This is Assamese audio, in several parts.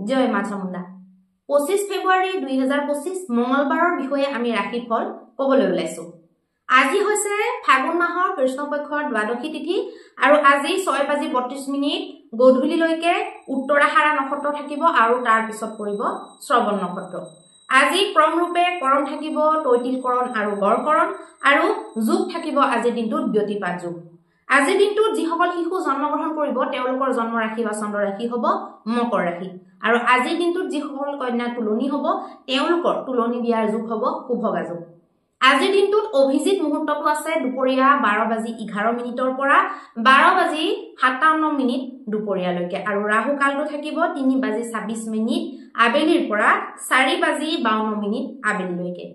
জয় মা চামুণ্ডা 25 ফেব্ৰুৱাৰী 2025 মঙ্গলবাৰৰ বিষয়ে আমি ৰাশিফল ক'বলৈ ওলাইছো আজি হৈছে ফাগুন মাহৰ কৃষ্ণ পক্ষৰ দ্বাদশী তিথি আৰু আজি 6:32 গধূলিলৈকে উত্তৰাহাৰা নক্ষত্ৰ থাকিব আৰু তাৰ পিছত পৰিব শ্ৰৱণ নক্ষত্ৰ আজি ক্ৰমৰূপে কৰণ থাকিব তৈতিল কৰণ আৰু গড়কৰণ আৰু যোগ থাকিব আজি দিনটোত ব্যতিপাত যোগ আজি দিনটোত যিসকল শিশু জন্মগ্ৰহণ কৰিব তেওঁলোকৰ জন্ম ৰাশি বা চন্দ্ৰ ৰাশি হ'ব মকৰ ৰাশি আৰু আজি দিনটোত যিসকল কন্যা তুলনি হ'ব তেওঁলোকৰ তুলনি বিয়াৰ যোগ হ'ব শুভগা যোগ আজি দিনটোত অভিজিত মুহূৰ্তটো আছে দুপৰীয়া 12:11 পৰা 12:57 দুপৰীয়ালৈকে আৰু ৰাহু কালটো থাকিব 3:26 আবেলিৰ পৰা 4:52 আবেলিলৈকে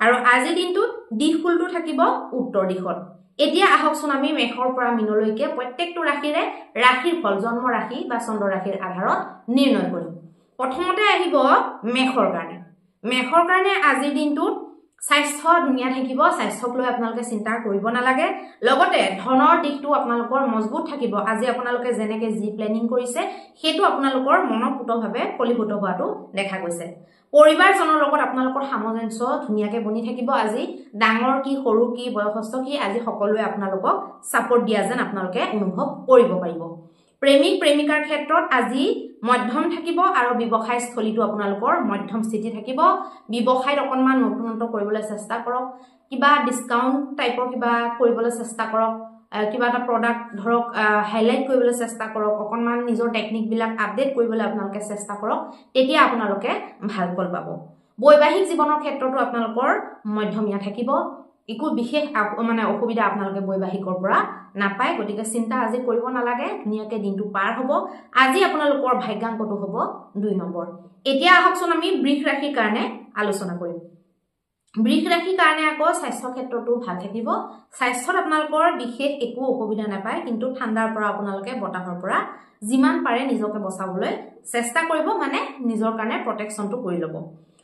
আৰু আজি দিনটোত দিশফুলটো থাকিব উত্তৰ দিশত এতিয়া আহকচোন আমি মেঘৰ পৰা মিনলৈকে প্ৰত্যেকটো ৰাশিৰে ৰাশিৰ ফল জন্ম ৰাশি বা চন্দ্ৰ ৰাশিৰ আধাৰত নিৰ্ণয় কৰিম প্ৰথমতে আহিব মেঘৰ কাৰণে আজি দিনটোত স্বাস্থ্য ধুনীয়া থাকিব স্বাস্থ্যক লৈ আপোনালোকে চিন্তা কৰিব নালাগে লগতে ধনৰ দিশটো আপোনালোকৰ মজবুত থাকিব আজি আপোনালোকে যেনেকে যি প্লেনিং কৰিছে হেতু আপোনালোকৰ মনপুতভাৱে ফলিভূত হোৱাটো দেখা গৈছে পৰিবাৰজনৰ লগত আপোনালোকৰ সামঞ্জস্য ধুনীয়াকে বনি থাকিব আজি ডাঙৰ কি সৰু কি বয়সস্থ কি আজি সকলোৱে আপোনালোকক সাপোৰ্ট দিয়া যেন আপোনালোকে অনুভৱ কৰিব পাৰিব প্ৰেমিক প্ৰেমিকাৰ ক্ষেত্ৰত আজি মধ্যম থাকিব আৰু ব্যৱসায় স্থলীটো আপোনালোকৰ মধ্যম স্থিতি থাকিব ব্যৱসায়ত অকনমান নতুনত্ব কৰিবলৈ চেষ্টা কৰক কিবা ডিসকাউন্ট টাইপৰ কিবা কৰিবলৈ চেষ্টা কৰক কিবা এটা প্ৰডাক্ট ধৰক হাইলাইট কৰিবলৈ চেষ্টা কৰক অকনমান নিজৰ টেকনিক বিলাক আপডেট কৰিবলৈ আপোনালোকে চেষ্টা কৰক তেতিয়া আপোনালোকে ভাল ফল পাব বৈবাহিক জীৱনৰ ক্ষেত্ৰতো আপোনালোকৰ মধ্যমীয়া থাকিব একো বিশেষ মানে অসুবিধা আপোনালোকে বৈবাহিকৰ পৰা নাপায় গতিকে চিন্তা আজি কৰিব নালাগে ধুনীয়াকে দিনটো পাৰ হ'ব আজি আপোনালোকৰ ভাগ্যাংকটো হ'ব 2 নম্বৰ এতিয়া আহকচোন আমি বৃষ ৰাশিৰ কাৰণে আলোচনা কৰিম বৃষ ৰাশিৰ কাৰণে আকৌ স্বাস্থ্য ক্ষেত্ৰটো ভাল থাকিব স্বাস্থ্যত আপোনালোকৰ বিশেষ একো অসুবিধা নাপায় কিন্তু ঠাণ্ডাৰ পৰা আপোনালোকে বতাহৰ পৰা যিমান পাৰে নিজকে বচাবলৈ চেষ্টা কৰিব মানে নিজৰ কাৰণে প্ৰটেকচনটো কৰি ল'ব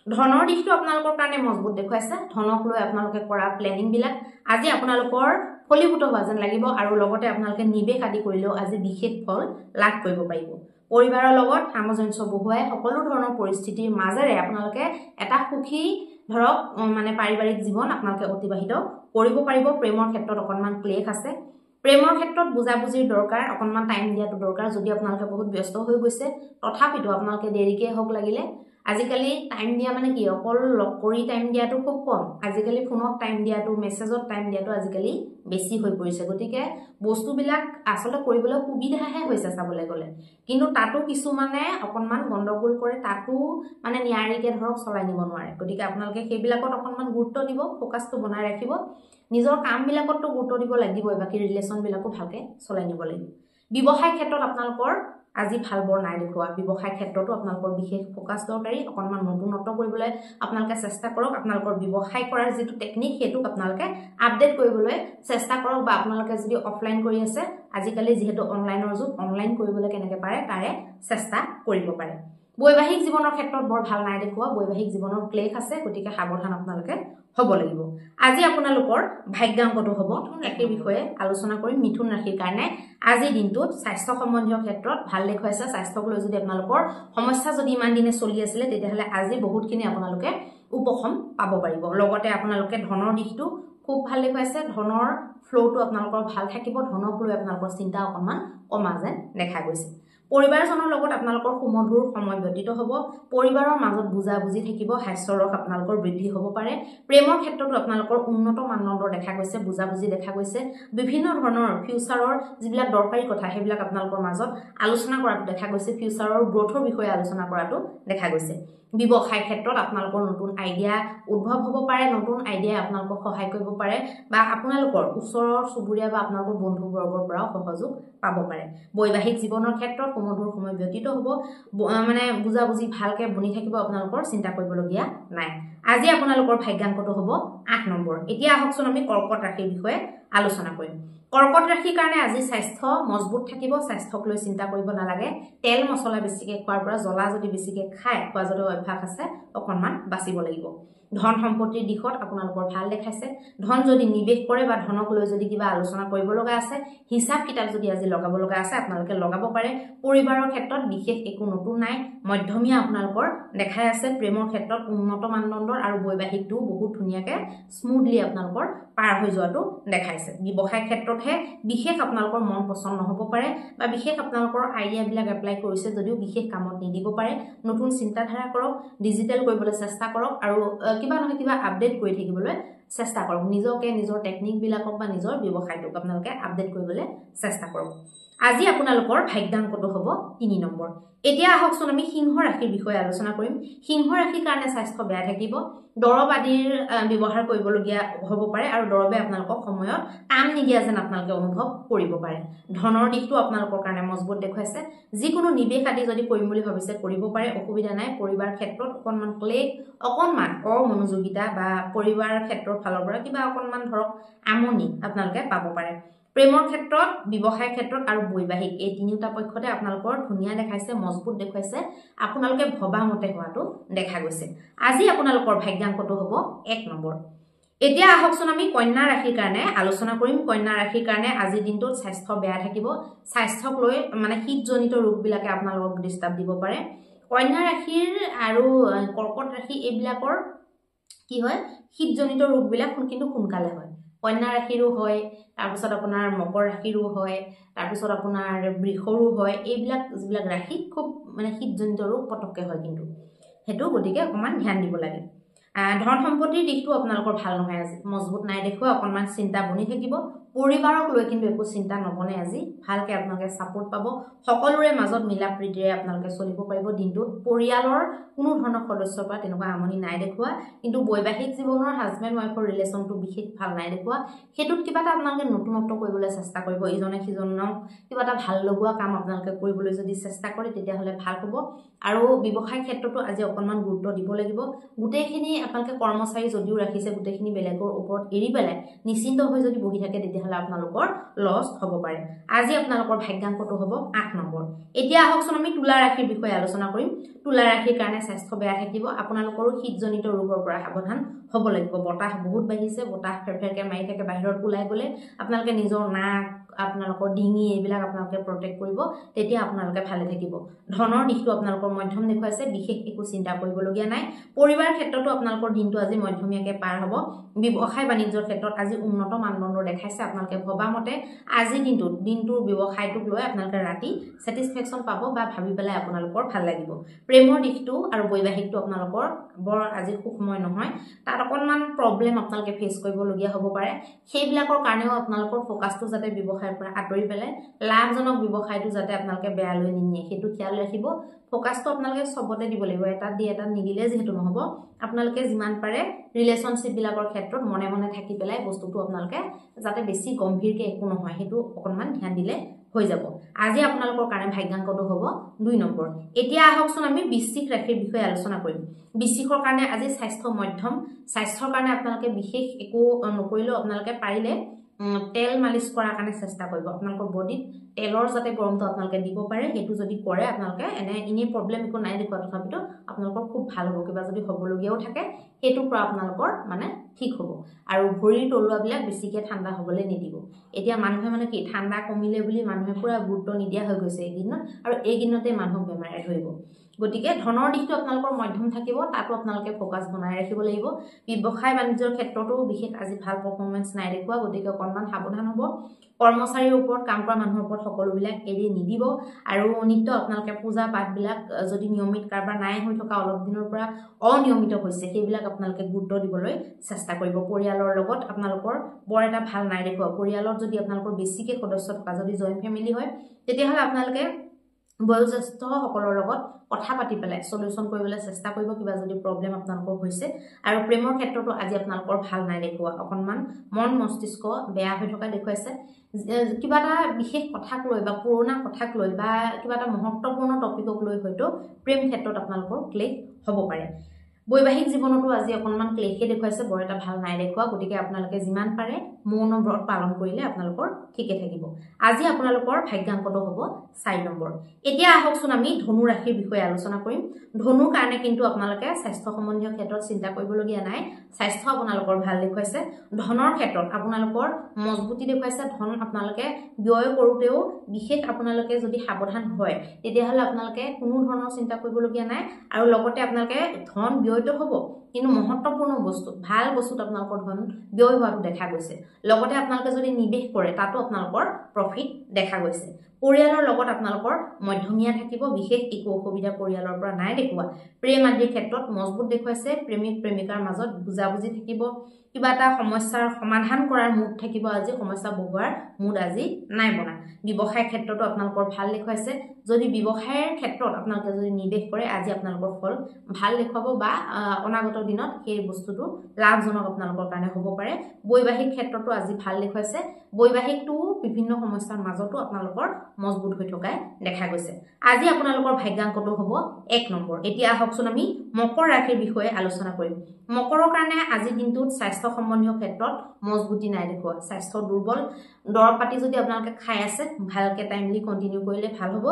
ধনৰ দিশটো আপোনালোকৰ কাৰণে মজবুত দেখুৱাইছে ধনক লৈ আপোনালোকে কৰা প্লেনিং বিলাক আজি আপোনালোকৰ ফলিভূত হোৱা যেন লাগিব আৰু লগতে আপোনালোকে নিবেশ আদি কৰিলেও আজি বিশেষ ফল লাভ কৰিব পাৰিব পৰিবাৰৰ লগত সামঞ্জস্য বহুৱাই সকলো ধৰণৰ পৰিস্থিতিৰ মাজেৰে আপোনালোকে এটা সুখী ধৰক মানে পাৰিবাৰিক জীৱন আপোনালোকে অতিবাহিত কৰিব পাৰিব প্ৰেমৰ ক্ষেত্ৰত অকনমান ক্লেশ আছে প্ৰেমৰ ক্ষেত্ৰত বুজাবুজিৰ দৰকাৰ অকনমান টাইম দিয়াটো দৰকাৰ যদি আপোনালোকে বহুত ব্যস্ত হৈ গৈছে তথাপিতো আপোনালোকে দেৰিকে হওক লাগিলে আজিকালি টাইম দিয়া মানে কি অকল লক কৰি টাইম দিয়াটো খুব কম আজিকালি ফোনত টাইম দিয়াটো মেছেজত টাইম দিয়াটো আজিকালি বেছি হৈ পৰিছে গতিকে বস্তুবিলাক আসলে কৰিবলৈ সুবিধাহে হৈছে চাবলৈ গলে কিন্তু তাতো কিছু মানে অকনমান গণ্ডগোল কৰে তাতো মানে নিয়াৰিকে ধৰক চলাই নিব নোৱাৰে গতিকে আপোনালোকে সেইবিলাকত অকনমান গুৰুত্ব দিব ফোকাসটো বনাই ৰাখিব নিজৰ কামবিলাকতো গুৰুত্ব দিব লাগিব বাকি ৰিলেচন বিলাকো ভালকে চলাই নিব লাগিব ব্যৱসায় ক্ষেত্ৰত আপোনালোকৰ আজি ভাল বৰ নাই দেখুৱা ব্যৱসায় ক্ষেত্ৰতো আপোনালোকৰ বিশেষ ফোকাস দৰকাৰী অকনমান নতুনত্ব কৰিবলৈ আপোনালোকে চেষ্টা কৰক আপোনালোকৰ ব্যৱসায় কৰাৰ যেটো টেকনিক হেতু আপোনালোকে আপডেট কৰিবলৈ চেষ্টা কৰক বা আপোনালোকে যদি অফলাইন কৰি আছে আজিকালি যেহেতু অনলাইনৰ যুগ অনলাইন কৰিবলৈ কেনেকৈ পাৰে তাৰে চেষ্টা কৰিব পাৰে বৈবাহিক জীৱনৰ ক্ষেত্ৰত বৰ ভাল নাই দেখুৱা বৈবাহিক জীৱনৰ ক্লেশ আছে গতিকে সাৱধান আপোনালোকে হ'ব লাগিব আজি আপোনালোকৰ ভাগ্যাংকটো হ'ব একে বিষয়ে আলোচনা কৰি মিথুন ৰাশিৰ কাৰণে আজি দিনটোত স্বাস্থ্য সম্বন্ধীয় ক্ষেত্ৰত ভাল দেখুৱাইছে স্বাস্থ্যক লৈ যদি আপোনালোকৰ সমস্যা যদি ইমান দিনে চলি আছিল তেতিয়াহলে আজি বহুতখিনি আপোনালোকে উপশম পাব পাৰিব লগতে আপোনালোকে ধনৰ দিশটো খুব ভাল দেখুৱাইছে ধনৰ ফ্লোটো আপোনালোকৰ ভাল থাকিব ধনক লৈ আপোনালোকৰ চিন্তা অকনমান কমা যেন দেখা গৈছে পৰিবাৰজনৰ লগত আপোনালোকৰ সুমধুৰ সময় ব্যতীত হ'ব পৰিবাৰৰ মাজত বুজাবুজি থাকিব হাস্যৰস আপোনালোকৰ বৃদ্ধি হ'ব পাৰে প্ৰেমৰ ক্ষেত্ৰতো আপোনালোকৰ উন্নত মানদণ্ডৰ দেখা গৈছে বুজাবুজি দেখা গৈছে বিভিন্ন ধৰণৰ ফিউচাৰৰ যিবিলাক দৰকাৰী কথা সেইবিলাক আপোনালোকৰ মাজত আলোচনা কৰাটো দেখা গৈছে ফিউচাৰৰ গ্ৰোথৰ বিষয়ে আলোচনা কৰাটো দেখা গৈছে ব্যৱসায় ক্ষেত্ৰত আপোনালোকৰ নতুন আইডিয়া উদ্ভৱ হ'ব পাৰে নতুন আইডিয়া আপোনালোকক সহায় কৰিব পাৰে বা আপোনালোকৰ ওচৰৰ চুবুৰীয়া বা আপোনালোকৰ বন্ধুবৰ্গৰ পৰা সহযোগ পাব পাৰে বৈবাহিক জীৱনৰ ক্ষেত্ৰত সুমধুৰ সময় ব্যতীত হ'ব মানে বুজাবুজি ভালকে বনি থাকিব আপোনালোকৰ চিন্তা কৰিবলগীয়া নাই আজি আপোনালোকৰ ভাগ্যাংকটো হ'ব 8 নম্বৰ এতিয়া আহকচোন আমি কৰ্কট ৰাশিৰ বিষয়ে আলোচনা কৰিম কৰ্কট ৰাশিৰ কাৰণে আজি স্বাস্থ্য মজবুত থাকিব স্বাস্থ্যক লৈ চিন্তা কৰিব নালাগে তেল মছলা বেছিকে খোৱাৰ পৰা জ্বলা যদি বেছিকে খায় খোৱা যদি অভ্যাস আছে অকনমান বাচিব লাগিব ধন সম্পত্তিৰ দিশত আপোনালোকৰ ভাল দেখাইছে ধন যদি নিবেশ কৰে বা ধনক লৈ যদি কিবা আলোচনা কৰিব লগা আছে হিসাব কিতাপ যদি আজি লগাব লগা আছে আপোনালোকে লগাব পাৰে পৰিবাৰৰ ক্ষেত্ৰত বিশেষ একো নতুন নাই মধ্যমীয়া আপোনালোকৰ দেখাই আছে প্ৰেমৰ ক্ষেত্ৰত উন্নত মানদণ্ডৰ আৰু বৈবাহিকটো বহুত ধুনিয়াকে স্মুথলি আপোনালোকৰ পাৰ হৈ যোৱাটো দেখাইছে ব্যৱসায় ক্ষেত্ৰতহে বিশেষ আপোনালোকৰ মন পছন্দ নহব পাৰে বা বিশেষ আপোনালোকৰ আইডিয়া বিলাক এপ্লাই কৰিছে যদিও বিশেষ কামত নিদিব পাৰে নতুন চিন্তাধাৰা কৰক ডিজিটেল কৰিবলৈ চেষ্টা কৰক আৰু কিবা নহয় কিবা আপডেট কৰি থাকিবলৈ চেষ্টা কৰক নিজকে নিজৰ টেকনিক বিলাকক বা নিজৰ ব্যৱসায়টোক আপোনালোকে আপডেট কৰিবলৈ চেষ্টা কৰক আজি আপোনালোকৰ ভাগ্যাংকটো হ'ব 3 নম্বৰ এতিয়া আহকচোন আমি সিংহ ৰাশিৰ বিষয়ে আলোচনা কৰিম সিংহ ৰাশিৰ কাৰণে স্বাস্থ্য বেয়া থাকিব দৰব আদিৰ ব্যৱহাৰ কৰিবলগীয়া হ'ব পাৰে আৰু দৰবে আপোনালোকক সময়ত কাম নিদিয়া যেন আপোনালোকে অনুভৱ কৰিব পাৰে ধনৰ দিশটো আপোনালোকৰ কাৰণে মজবুত দেখুৱাইছে যিকোনো নিবেশ আদি যদি কৰিম বুলি ভাবিছে কৰিব পাৰে অসুবিধা নাই পৰিবাৰ ক্ষেত্ৰত অকনমান ক্লেশ অকনমান অমনোযোগিতা বা পৰিবাৰ ক্ষেত্ৰৰ ফালৰ পৰা কিবা অকনমান ধৰক আমনি আপোনালোকে পাব পাৰে প্ৰেমৰ ক্ষেত্ৰত ব্যৱসায় ক্ষেত্ৰত আৰু বৈবাহিক এই তিনিটা পক্ষতে আপোনালোকৰ ধুনিয়া দেখাইছে মজবুত দেখুৱাইছে আপোনালোকে ভবা মতে হোৱাটো দেখা গৈছে আজি আপোনালোকৰ ভাগ্যাংকটো হ'ব 1 নম্বৰ এতিয়া আহকচোন আমি কন্যা ৰাশিৰ কাৰণে আলোচনা কৰিম কন্যা ৰাশিৰ কাৰণে আজি দিনটোত স্বাস্থ্য বেয়া থাকিব স্বাস্থ্যক লৈ মানে শীতজনিত ৰোগবিলাকে আপোনালোকক ডিস্টাৰ্ব দিব পাৰে কন্যা ৰাশিৰ আৰু কৰ্কট ৰাশি এইবিলাকৰ কি হয় শীতজনিত ৰোগবিলাক কিন্তু সোনকালে হয় কন্যা ৰাশিৰো হয় তাৰপিছত আপোনাৰ মকৰ ৰাশিৰো হয় তাৰপিছত আপোনাৰ বৃষৰো হয় এইবিলাক যিবিলাক ৰাশি খুব মানে শীতজনিত ৰোগ পটককে হয় কিন্তু হেতু গতিকে অকমান ধ্যান দিব লাগে ধন সম্পত্তিৰ দিশটো আপোনালোকৰ ভাল নহয় আজি মজবুত নাই দেখুৱা অকনমান চিন্তা বনি থাকিব পৰিবাৰক লৈ কিন্তু একো চিন্তা নবনে আজি ভালকে আপোনালোকে সাপোৰ্ট পাব সকলোৰে মাজত মিলা প্ৰীতিৰে আপোনালোকে চলিব পাৰিব দিনটোত পৰিয়ালৰ কোনো ধৰণৰ সদস্যৰ পৰা তেনেকুৱা আমনি নাই দেখুৱা কিন্তু বৈবাহিক জীৱনৰ হাজবেণ্ড ওয়াইফৰ ৰিলেচনটো বিশেষ ভাল নাই দেখুৱা হেতুত কিবা এটা আপোনালোকে নতুনত্ব কৰিবলৈ চেষ্টা কৰিব ইজনে সিজনক কিবা এটা ভাল লগোৱা কাম আপোনালোকে কৰিবলৈ যদি চেষ্টা কৰে তেতিয়া হলে ভাল হ'ব আৰু ব্যৱসায় ক্ষেত্ৰতো আজি অকনমান গুৰুত্ব দিব লাগিব গুটেইখিনি আপোনালোকে কৰ্মচাৰী যদিও ৰাখিছে গুটেইখিনি বেলেগৰ ওপৰত এৰি পেলাই নিশ্চিন্ত হৈ যদি বহি থাকে তেতিয়াহলে আপোনালোকৰ লছ হ'ব পাৰে আজি আপোনালোকৰ ভাগ্যাংকটো হ'ব 8 নম্বৰ এতিয়া আহকচোন আমি তুলা ৰাশিৰ বিষয়ে আলোচনা কৰিম তুলা ৰাশিৰ কাৰণে স্বাস্থ্য বেয়া থাকিব আপোনালোকৰ শীতজনিত ৰোগৰ পৰা সাৱধান হ'ব লাগিব বতাহ বহুত বাঢ়িছে বতাহ ফেৰফেৰকে মাৰি থাকে বাহিৰত ওলাই গলে আপোনালোকে নিজৰ নাক আপোনালোকৰ ডিঙি এইবিলাক আপোনালোকে প্ৰটেক্ট কৰিব তেতিয়া আপোনালোকে ভালে থাকিব ধনৰ দিশটো আপোনালোকৰ মধ্যম দেখুৱাইছে বিশেষ একো চিন্তা কৰিবলগীয়া নাই পৰিবাৰ ক্ষেত্ৰতো আপোনালোকৰ দিনটো আজি মধ্যমীয়াকে পাৰ হ'ব ব্যৱসায় বাণিজ্যৰ ক্ষেত্ৰত আজি উন্নত মানদণ্ডৰ দেখাইছে আপোনালোকে ভবা মতে আজি দিনটোৰ ব্যৱসায়টোক লৈ আপোনালোকে ৰাতি স্যাটিসফ্যাকশন পাব বা ভাবি পেলাই আপোনালোকৰ ভাল লাগিব প্ৰেমৰ দিশটো আৰু বৈবাহিকটো আপোনালোকৰ বৰ আজি সুখময় নহয় তাত অকনমান প্ৰবলেম আপোনালোকে ফেস কৰিবলগীয়া হ'ব পাৰে সেইবিলাকৰ কাৰণেও আপোনালোকৰ ফোকাসটো যাতে ব্যৱসায়ৰ পৰা আঁতৰি পেলাই লাভজনক ব্যৱসায়টো যাতে আপোনালোকে বেয়া লৈ নিনিয়ে হেতু খিয়াল ৰাখিব ফোকাসটো আপোনালোকে সবতে দিব লাগিব এটা দি এটা নিদিলে যেহেতু নহব আপোনালোকে যিমান পাৰে ৰিলেশনশিপ বিলাকৰ ক্ষেত্ৰত মনে মনে থাকি পেলাই বস্তুটো আপোনালোকে যাতে বেছি গম্ভীৰকে একো নহয় হেতু অকনমান ধ্যান দিলে হৈ যাব আজি আপোনালোকৰ কাৰণে ভাগ্যাংকটো হ'ব 2 নম্বৰ এতিয়া আহকচোন আমি বৃশ্চিক ৰাশিৰ বিষয়ে আলোচনা কৰিম বৃশ্চিকৰ কাৰণে আজি স্বাস্থ্য মধ্যম স্বাস্থ্যৰ কাৰণে আপোনালোকে বিশেষ একো নকৰিলেও আপোনালোকে পাৰিলে তেল মালিশ কৰাৰ কাৰণে চেষ্টা কৰিব আপোনালোকৰ বডিত তেলৰ যাতে গৰমটো আপোনালোকে দিব পাৰে হেতু যদি কৰে আপোনালোকে এনে প্ৰবলেম একো নাই দেখুৱা তথাপিতো আপোনালোকৰ খুব ভাল হ'ব কিবা যদি হ'বলগীয়াও থাকে হেতু পৰা আপোনালোকৰ মানে ঠিক হ'ব আৰু ভৰিৰ তলুৱাবিলাক বেছিকে ঠাণ্ডা হ'বলৈ নিদিব এতিয়া মানুহে মানে কি ঠাণ্ডা কমিলে বুলি মানুহে পুৰা গুৰুত্ব নিদিয়া হৈ গৈছে এইদিনত আৰু এইদিনতে মানুহক বেমাৰে ধৰিব গতিকে ধনৰ দিশটো আপোনালোকৰ মধ্যম থাকিব তাতো আপোনালোকে ফোকাস বনাই ৰাখিব লাগিব ব্যৱসায় বাণিজ্যৰ ক্ষেত্ৰতো বিশেষ আজি ভাল পাৰফৰমেন্স নাই দেখুৱা গতিকে অকনমান সাৱধান হ'ব কৰ্মচাৰীৰ ওপৰত কাম কৰা মানুহৰ ওপৰত সকলোবিলাক এৰি নিদিব আৰু নিত্য আপোনালোকে পূজা পাঠবিলাক যদি নিয়মিত কাৰবাৰ নাই হৈ থকা অলপ দিনৰ পৰা অনিয়মিত হৈছে সেইবিলাক আপোনালোকে গুৰুত্ব দিবলৈ চেষ্টা কৰিব পৰিয়ালৰ লগত আপোনালোকৰ বৰ এটা ভাল নাই দেখুৱা পৰিয়ালত যদি আপোনালোকৰ বেছিকে সদস্য থকা যদি জয়েন্ট ফ্যামিলি হয় তেতিয়াহলে আপোনালোকে বয়োজ্যেষ্ঠ সকলৰ লগত কথা পাতি পেলাই সলিউশন কৰিবলৈ চেষ্টা কৰিব কিবা যদি প্ৰবলেম আপোনালোকৰ হৈছে আৰু প্ৰেমৰ ক্ষেত্ৰতো আজি আপোনালোকৰ ভাল নাই দেখুৱা অকনমান মন মস্তিষ্ক বেয়া হৈ থকা দেখুৱাইছে কিবা এটা বিশেষ কথাক লৈ বা পুৰণা কথাক লৈ বা কিবা এটা মহত্বপূৰ্ণ টপিকক লৈ হয়তো প্ৰেম ক্ষেত্ৰত আপোনালোকৰ ক্লেশ হ'ব পাৰে বৈবাহিক জীৱনতো আজি অকনমান ক্লেশে দেখুৱাইছে, বৰ এটা ভাল নাই দেখুৱা, গতিকে আপোনালোকে যিমান পাৰে মৌন ব্ৰত পালন কৰিলে আপোনালোকৰ ঠিকে থাকিব। আজি আপোনালোকৰ ভাগ্যাংকটো হ'ব 4 নম্বৰ। এতিয়া আহকচোন আমি ধনু ৰাশিৰ বিষয়ে আলোচনা কৰিম। ধনুৰ কাৰণে কিন্তু আপোনালোকে স্বাস্থ্য সম্বন্ধীয় ক্ষেত্ৰত চিন্তা কৰিবলগীয়া নাই, স্বাস্থ্য আপোনালোকৰ ভাল দেখুৱাইছে। ধনৰ ক্ষেত্ৰত আপোনালোকৰ মজবুতি দেখুৱাইছে, ধন আপোনালোকে ব্যয় কৰোঁতেও বিশেষ আপোনালোকে যদি সাৱধান হয় তেতিয়াহ'লে আপোনালোকে কোনো ধৰণৰ চিন্তা কৰিবলগীয়া নাই, আৰু লগতে আপোনালোকে ধন ব্যয়টো হ'ব কিন্তু মহত্বপূৰ্ণ বস্তু ভাল বস্তুত আপোনালোকৰ ধন ব্যয় হোৱাটো দেখা গৈছে। লগতে আপোনালোকে যদি নিৱেশ কৰে তাতো আপোনালোকৰ প্ৰফিট দেখা গৈছে। পৰিয়ালৰ লগত আপোনালোকৰ মধ্যমীয়া থাকিব, বিশেষ একো অসুবিধা পৰিয়ালৰ পৰা নাই দেখুওৱা। প্ৰেম আদিৰ ক্ষেত্ৰত মজবুত দেখুৱাইছে, প্ৰেমিক প্ৰেমিকাৰ মাজত বুজাবুজি থাকিব, কিবা এটা সমস্যাৰ সমাধান কৰাৰ মুড থাকিব, আজি সমস্যা বহুৱাৰ মুড আজি নাই বনা। ব্যৱসায় ক্ষেত্ৰতো আপোনালোকৰ ভাল দেখুৱাইছে, যদি ব্যৱসায়ৰ ক্ষেত্ৰত আপোনালোকে যদি নিৱেশ কৰে আজি আপোনালোকৰ ফল ভাল দেখুৱাব বা অনাগত দিনত সেই বস্তুটো লাভজনক আপোনালোকৰ কাৰণে হ'ব পাৰে। বৈবাহিক ক্ষেত্ৰতো আজি ভাল দেখুৱাইছে, বৈবাহিকটো বিভিন্ন সমস্যাৰ মাজতো আপোনালোকৰ মজবুত হৈ থকাই দেখা গৈছে। আজি আপোনালোকৰ ভাগ্যাংকটো হ'ব 1 নম্বৰ। এতিয়া আহকচোন আমি মকৰ ৰাশিৰ বিষয়ে আলোচনা কৰিম। মকৰৰ কাৰণে আজি দিনটোত স্বাস্থ্য সম্বন্ধীয় ক্ষেত্ৰত মজবুতি নাই দেখুওৱা, স্বাস্থ্য দুৰ্বল। দৰৱ পাতি যদি আপোনালোকে খাই আছে ভালকে টাইমলি কন্টিনিউ কৰিলে ভাল হ'ব।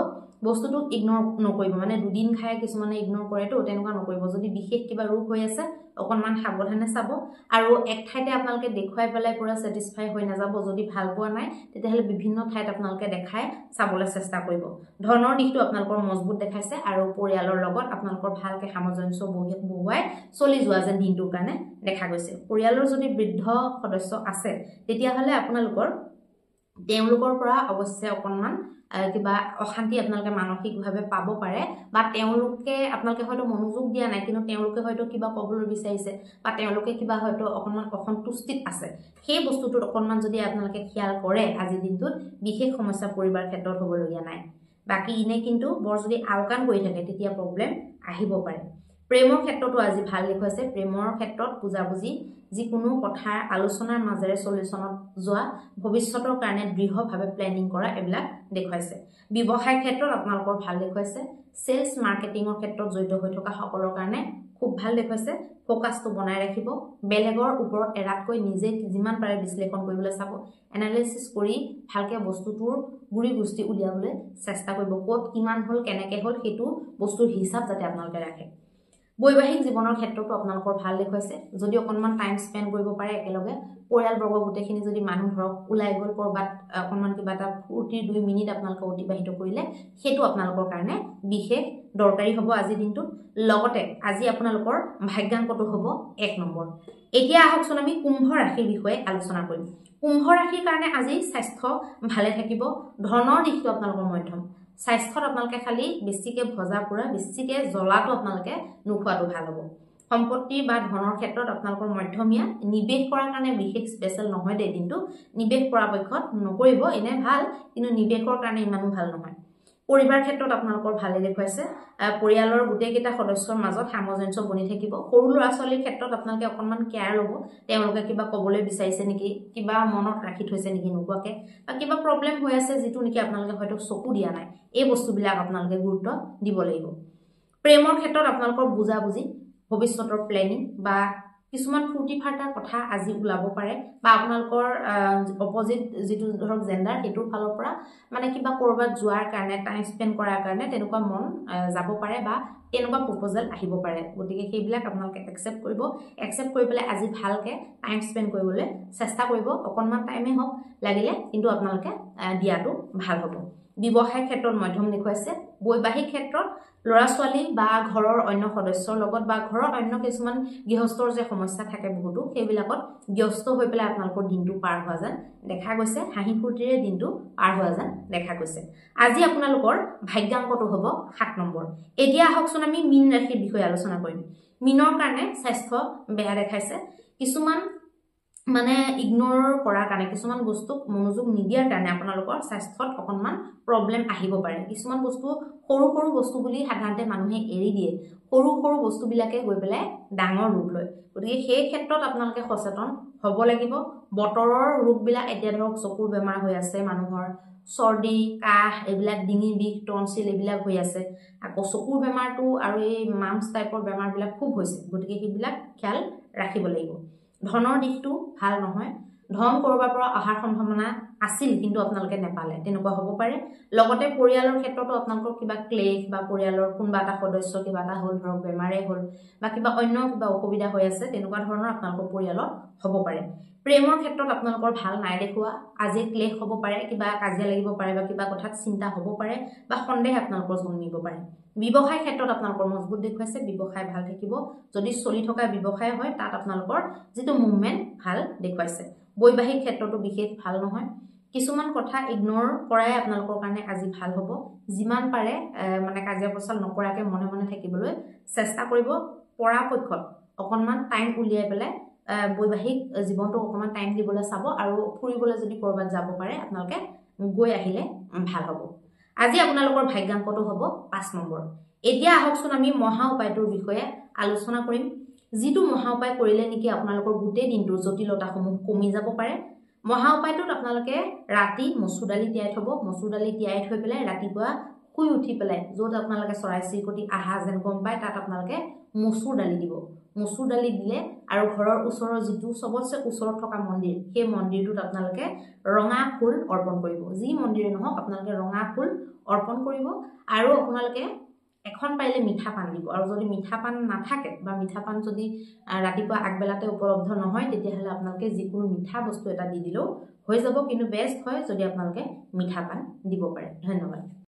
বস্তুটো ইগনোৰ নকৰিব, মানে দুদিন খাই কিছুমানে ইগনোৰ কৰেতো, তেনেকুৱা নকৰিব। যদি বিশেষ কিবা ৰোগ হৈ আছে অকণমান সাৱধানে চাব, আৰু এক ঠাইতে আপোনালোকে দেখুৱাই পেলাই পুৰা ছেটিছফাই হৈ নাযাব। যদি ভাল পোৱা নাই তেতিয়াহ'লে বিভিন্ন ঠাইত আপোনালোকে দেখাই চাবলৈ চেষ্টা কৰিব। ধনৰ দিশটো আপোনালোকৰ মজবুত দেখাইছে, আৰু পৰিয়ালৰ লগত আপোনালোকৰ ভালকে সামঞ্জস্য বহুৱাই চলি যোৱা যেন দিনটোৰ কাৰণে দেখা গৈছে। পৰিয়ালৰ যদি বৃদ্ধ সদস্য আছে তেতিয়াহ'লে তেওঁলোকৰ পৰা অৱশ্যে অকণমান কিবা অশান্তি আপোনালোকে মানসিকভাৱে পাব পাৰে, বা আপোনালোকে হয়তো মনোযোগ দিয়া নাই কিন্তু তেওঁলোকে হয়তো কিবা ক'বলৈ বিচাৰিছে, বা তেওঁলোকে কিবা হয়তো অকণমান অসন্তুষ্টিত আছে। সেই বস্তুটোত অকণমান যদি আপোনালোকে খিয়াল কৰে আজিৰ দিনটোত বিশেষ সমস্যা পৰিবাৰ ক্ষেত্ৰত হ'বলগীয়া নাই। বাকী ইনে কিন্তু বৰ যদি আওকাণ কৰি থাকে তেতিয়া প্ৰব্লেম আহিব পাৰে। প্ৰেমৰ ক্ষেত্ৰতো আজি ভাল দেখুৱাইছে, প্ৰেমৰ ক্ষেত্ৰত বুজাবুজি, যিকোনো কথাৰ আলোচনাৰ মাজেৰে সলিউচনত যোৱা, ভৱিষ্যতৰ কাৰণে দৃঢ়ভাৱে প্লেনিং কৰা, এইবিলাক দেখুৱাইছে। ব্যৱসায় ক্ষেত্ৰত আপোনালোকৰ ভাল দেখুৱাইছে, সেলছ মাৰ্কেটিঙৰ ক্ষেত্ৰত জড়িত হৈ থকা সকলৰ কাৰণে খুব ভাল দেখুৱাইছে। ফোকাছটো বনাই ৰাখিব, বেলেগৰ ওপৰত এৰাতকৈ নিজে যিমান পাৰে বিশ্লেষণ কৰিবলৈ চাব, এনালাইচিছ কৰি ভালকে বস্তুটোৰ গুৰি গুষ্টি উলিয়াবলৈ চেষ্টা কৰিব। ক'ত কিমান হ'ল কেনেকে হ'ল সেইটো বস্তুৰ হিচাপ যাতে আপোনালোকে ৰাখে। বৈবাহিক জীৱনৰ ক্ষেত্ৰতো আপোনালোকৰ ভাল দেখুৱাইছে, যদি অকণমান টাইম স্পেণ্ড কৰিব পাৰে একেলগে, পৰিয়ালবৰ্গ গোটেইখিনি যদি মানুহ ধৰক ওলাই গ'ল ক'ৰবাত অকণমান কিবা এটা ফূৰ্তিৰ 2 মিনিট আপোনালোকে অতিবাহিত কৰিলে সেইটো আপোনালোকৰ কাৰণে বিশেষ দৰকাৰী হ'ব আজিৰ দিনটোত। লগতে আজি আপোনালোকৰ ভাগ্যাংকটো হ'ব 1 নম্বৰ। এতিয়া আহকচোন আমি কুম্ভ ৰাশিৰ বিষয়ে আলোচনা কৰিম। কুম্ভ ৰাশিৰ কাৰণে আজি স্বাস্থ্য ভালে থাকিব, ধনৰ দিশটো আপোনালোকৰ মধ্যম। স্বাস্থ্যত আপোনালোকে খালি বেছিকে ভজা পোৰা, বেছিকে জ্বলাটো আপোনালোকে নোখোৱাটো ভাল হ'ব। সম্পত্তি বা ধনৰ ক্ষেত্ৰত আপোনালোকৰ মধ্যমীয়া, নিৱেশ কৰাৰ কাৰণে বিশেষ স্পেচিয়েল নহয় দেই দিনটো, নিৱেশ পৰাপক্ষত নকৰিব, এনে ভাল কিন্তু নিৱেশৰ কাৰণে ইমানো ভাল নহয়। পৰিবাৰ ক্ষেত্ৰত আপোনালোকৰ ভালে দেখুৱাইছে, পৰিয়ালৰ গোটেইকেইটা সদস্যৰ মাজত সামঞ্জস্য বনি থাকিব। সৰু ল'ৰা ছোৱালীৰ ক্ষেত্ৰত আপোনালোকে অকণমান কেয়াৰ ল'ব, তেওঁলোকে কিবা ক'বলৈ বিচাৰিছে নেকি, কিবা মনত ৰাখি থৈছে নেকি নোকোৱাকে, বা কিবা প্ৰব্লেম হৈ আছে যিটো নেকি আপোনালোকে হয়তো চকু দিয়া নাই, এই বস্তুবিলাক আপোনালোকে গুৰুত্ব দিব লাগিব। প্ৰেমৰ ক্ষেত্ৰত আপোনালোকৰ বুজাবুজি, ভৱিষ্যতৰ প্লেনিং বা কিছুমান ফূৰ্তি ফাৰ্তাৰ কথা আজি ওলাব পাৰে, বা আপোনালোকৰ অপজিট যিটো ধৰক জেণ্ডাৰ সেইটোৰ ফালৰ পৰা মানে কিবা ক'ৰবাত যোৱাৰ কাৰণে, টাইম স্পেণ্ড কৰাৰ কাৰণে তেনেকুৱা মন যাব পাৰে, বা তেনেকুৱা প্ৰপ'জেল আহিব পাৰে। গতিকে সেইবিলাক আপোনালোকে একচেপ্ট কৰিব, একচেপ্ট কৰি পেলাই আজি ভালকৈ টাইম স্পেণ্ড কৰিবলৈ চেষ্টা কৰিব। অকণমান টাইমেই হওক লাগিলে, কিন্তু আপোনালোকে দিয়াটো ভাল হ'ব। ব্যৱসায় ক্ষেত্ৰত মধ্যম দেখুৱাইছে, বৈবাহিক ক্ষেত্ৰত ল'ৰা ছোৱালী বা ঘৰৰ অন্য সদস্যৰ লগত বা ঘৰৰ অন্য কিছুমান গৃহস্থৰ যে সমস্যা থাকে বহুতো, সেইবিলাকত ব্যস্ত হৈ পেলাই আপোনালোকৰ দিনটো পাৰ হোৱা যেন দেখা গৈছে, হাঁহি ফূৰ্তিৰে দিনটো পাৰ হোৱা যেন দেখা গৈছে। আজি আপোনালোকৰ ভাগ্যাংকটো হ'ব 7 নম্বৰ। এতিয়া আহকচোন আমি মীন ৰাশিৰ বিষয়ে আলোচনা কৰিম। মীনৰ কাৰণে স্বাস্থ্য বেয়া দেখাইছে, কিছুমান মানে ইগনোৰ কৰাৰ কাৰণে কিছুমান বস্তুক মনোযোগ নিদিয়াৰ কাৰণে আপোনালোকৰ স্বাস্থ্যত অকণমান প্ৰব্লেম আহিব পাৰে কিছুমান বস্তু সৰু সৰু বস্তু বুলি সাধাৰণতে মানুহে এৰি দিয়ে সৰু সৰু বস্তুবিলাকে গৈ পেলাই ডাঙৰ ৰূপ লয় গতিকে সেই ক্ষেত্ৰত আপোনালোকে সচেতন হ'ব লাগিব বতৰৰ ৰোগবিলাক এতিয়া ধৰক চকুৰ বেমাৰ হৈ আছে মানুহৰ চৰ্দি কাহ এইবিলাক ডিঙি বিষ টনচিল এইবিলাক হৈ আছে আকৌ চকুৰ বেমাৰটো আৰু এই মাম্পছ টাইপৰ বেমাৰবিলাক খুব হৈছে গতিকে সেইবিলাক খেয়াল ৰাখিব লাগিব ধনৰ দিশটো ভাল নহয় ধন কৰবাৰ পৰা অহাৰ সম্ভাৱনা আছিল কিন্তু আপোনালোকে নেপালে তেনেকুৱা হ'ব পাৰে লগতে পৰিয়ালৰ ক্ষেত্ৰতো আপোনালোকৰ কিবা ক্লেশ বা পৰিয়ালৰ কোনবা এটা সদস্য কিবা এটা হ'ল ধৰক বেমাৰে হ'ল বা কিবা অন্য কিবা অসুবিধা হৈ আছে তেনেকুৱা ধৰণৰ আপোনালোকৰ পৰিয়ালত হ'ব পাৰে প্ৰেমৰ ক্ষেত্ৰত আপোনালোকৰ ভাল নাই দেখুৱা আজি ক্লেশ হ'ব পাৰে কিবা কাজিয়া লাগিব পাৰে বা কিবা কথাত চিন্তা হ'ব পাৰে বা সন্দেহ আপোনালোকৰ জন্মিব পাৰে ব্যৱসায় ক্ষেত্ৰত আপোনালোকৰ মজবুত দেখুৱাইছে ব্যৱসায় ভাল থাকিব যদি চলি থকা ব্যৱসায় হয় তাত আপোনালোকৰ যেটো মুভমেন্ট ভাল দেখুৱাইছে বৈবাহিক ক্ষেত্ৰতো বিশেষ ভাল নহয় কিছুমান কথা ইগনোৰ কৰাই আপোনালোকৰ কাৰণে আজি ভাল হ'ব যিমান পাৰে মানে কাজিয়া পছাল নকৰাকে মনে মনে থাকিবলৈ চেষ্টা কৰিব পৰাপক্ষত অকণমান টাইম উলিয়াই পেলাই বৈবাহিক জীৱনটো অকণমান টাইম দিবলৈ চাব আৰু ফুৰিবলৈ যদি কৰবাত যাব পাৰে আপোনালোকে গৈ আহিলে ভাল হ'ব আজি আপোনালোকৰ ভাগ্যাংকটো হ'ব 5 নম্বৰ এতিয়া আহকচোন আমি মহা উপায়টোৰ বিষয়ে আলোচনা কৰিম যিটো মহা উপায় কৰিলে নেকি আপোনালোকৰ গোটেই দিনটোৰ জটিলতাসমূহ কমি যাব পাৰে মহা উপায়টোত আপোনালোকে ৰাতি মসুৰ দালি তিয়াই থব মসুৰ দালি তিয়াই থৈ পেলাই ৰাতিপুৱা শুই উঠি পেলাই য'ত আপোনালোকে চৰাই চিৰিকটি আহা যেন গম পায় তাত আপোনালোকে মসুৰ দালি দিব মসুৰ দালি দিলে আৰু ঘৰৰ ওচৰৰ যিটো সবতছে ওচৰত থকা মন্দিৰ সেই মন্দিৰটোত আপোনালোকে ৰঙা ফুল অৰ্পণ কৰিব যি মন্দিৰে নহওক আপোনালোকে ৰঙা ফুল অৰ্পণ কৰিব আৰু আপোনালোকে এখন পাইলে মিঠা পান দিব আৰু যদি মিঠা পান নাথাকে বা মিঠা পান যদি ৰাতিপুৱা আগবেলাতে উপলব্ধ নহয় তেতিয়াহলে আপোনালোকে যিকোনো মিঠা বস্তু এটা দি দিলেও হৈ যাব কিন্তু বেষ্ট হয় যদি আপোনালোকে মিঠা পান দিব পাৰে ধন্যবাদ